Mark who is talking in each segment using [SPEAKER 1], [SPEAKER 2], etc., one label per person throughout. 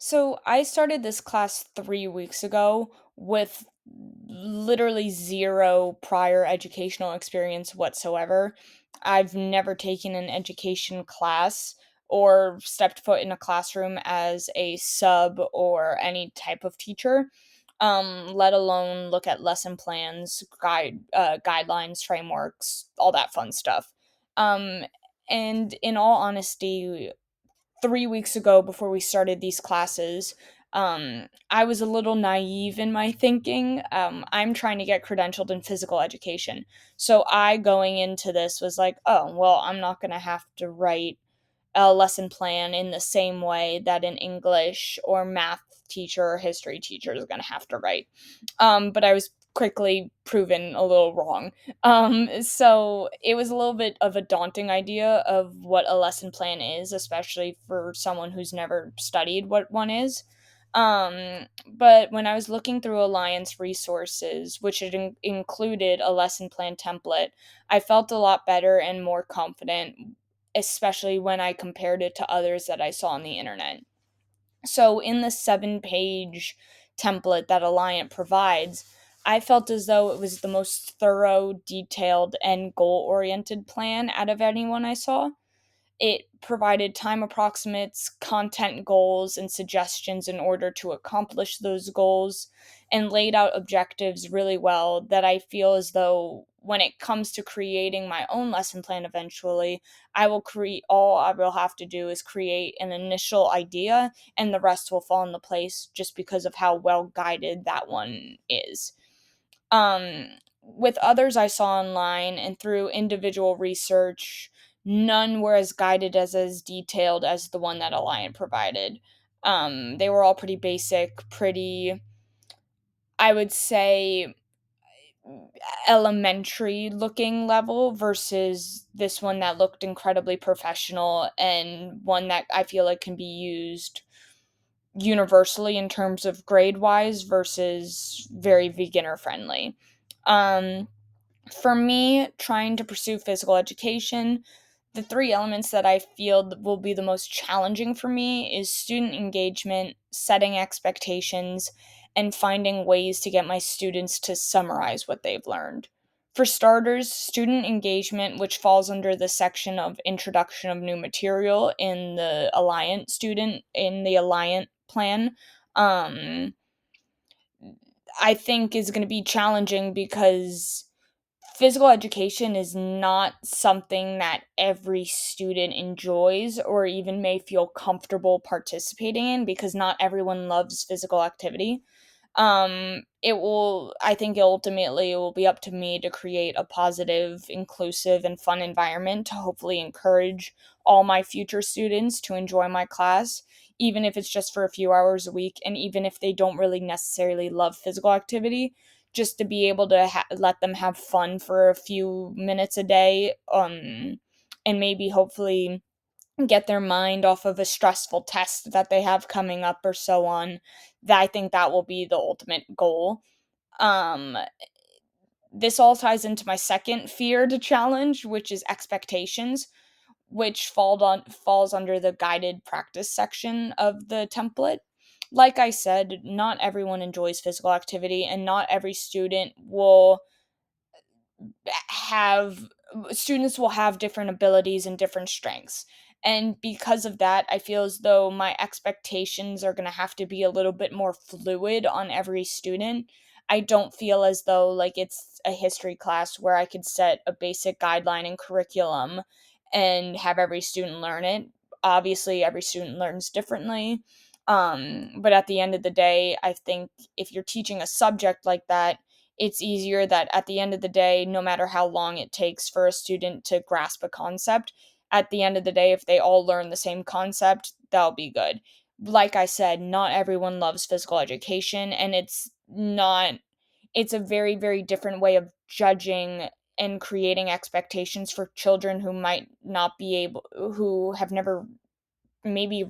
[SPEAKER 1] So I started this class 3 weeks ago with literally zero prior educational experience whatsoever. I've never taken an education class or stepped foot in a classroom as a sub or any type of teacher, let alone look at lesson plans, guidelines, frameworks, all that fun stuff. Um, and in all honesty, 3 weeks ago before we started these classes, I was a little naive in my thinking. I'm trying to get credentialed in physical education. So I, going into this, was like, oh, well, I'm not going to have to write a lesson plan in the same way that an English or math teacher or history teacher is going to have to write. But I was quickly proven a little wrong. So it was a little bit of a daunting idea of what a lesson plan is, especially for someone who's never studied what one is. But when I was looking through Alliance resources, which included a lesson plan template, I felt a lot better and more confident, especially when I compared it to others that I saw on the internet. So, in the 7 page template that Alliant provides, I felt as though it was the most thorough, detailed, and goal oriented plan out of anyone I saw. It provided time approximates, content goals, and suggestions in order to accomplish those goals, and laid out objectives really well that I feel as though when it comes to creating my own lesson plan eventually, I will create all I will have to do is create an initial idea and the rest will fall into place just because of how well guided that one is. With others I saw online and through individual research, none were as guided as detailed as the one that Alliant provided. They were all pretty basic, pretty, I would say, elementary looking level versus this one that looked incredibly professional and one that I feel like can be used universally in terms of grade wise versus very beginner friendly. Um, for me, trying to pursue physical education, the three elements that I feel will be the most challenging for me is student engagement, setting expectations, and finding ways to get my students to summarize what they've learned. For starters, student engagement, which falls under the section of introduction of new material in the Alliant plan, um, I think is going to be challenging because physical education is not something that every student enjoys or even may feel comfortable participating in because not everyone loves physical activity. I think ultimately it will be up to me to create a positive, inclusive, and fun environment to hopefully encourage all my future students to enjoy my class, even if it's just for a few hours a week, and even if they don't really necessarily love physical activity, just to be able to let them have fun for a few minutes a day, and maybe hopefully get their mind off of a stressful test that they have coming up or so on. That I think that will be the ultimate goal. Um, this all ties into my second fear to challenge, which is expectations, which falls under the guided practice section of the template. Like I said, not everyone enjoys physical activity, and not every have students will have different abilities and different strengths. And because of that, I feel as though my expectations are going to have to be a little bit more fluid on every student. I don't feel as though like it's a history class where I could set a basic guideline and curriculum and have every student learn it. Obviously, every student learns differently. But at the end of the day, I think if you're teaching a subject like that, it's easier that at the end of the day, no matter how long it takes for a student to grasp a concept, at the end of the day, if they all learn the same concept, that'll be good. Like I said, not everyone loves physical education, and it's a very, very different way of judging and creating expectations for children who might not be able, who have never maybe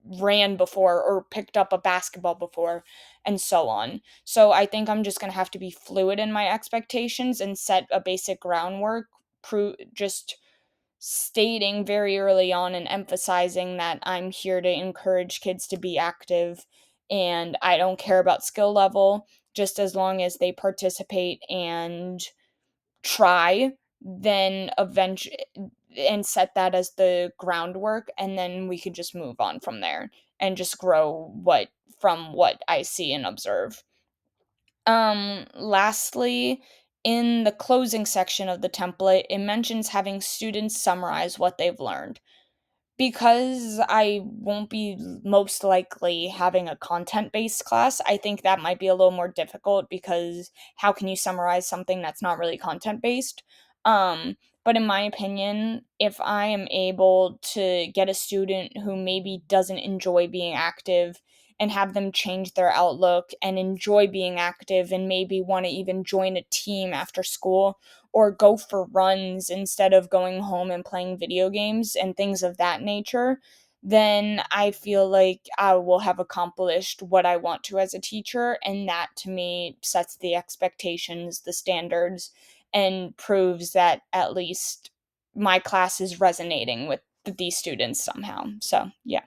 [SPEAKER 1] ran before or picked up a basketball before and so on. So I think I'm just going to have to be fluid in my expectations and set a basic groundwork, just stating very early on and emphasizing that I'm here to encourage kids to be active and I don't care about skill level, just as long as they participate and try, then eventually and set that as the groundwork, and then we could just move on from there and just grow what I see and observe. Lastly, in the closing section of the template, it mentions having students summarize what they've learned. Because I won't be most likely having a content-based class, I think that might be a little more difficult because how can you summarize something that's not really content-based? But in my opinion, if I am able to get a student who maybe doesn't enjoy being active and have them change their outlook and enjoy being active and maybe want to even join a team after school or go for runs instead of going home and playing video games and things of that nature, then I feel like I will have accomplished what I want to as a teacher. And that to me sets the expectations, the standards, and proves that at least my class is resonating with these students somehow. So, yeah.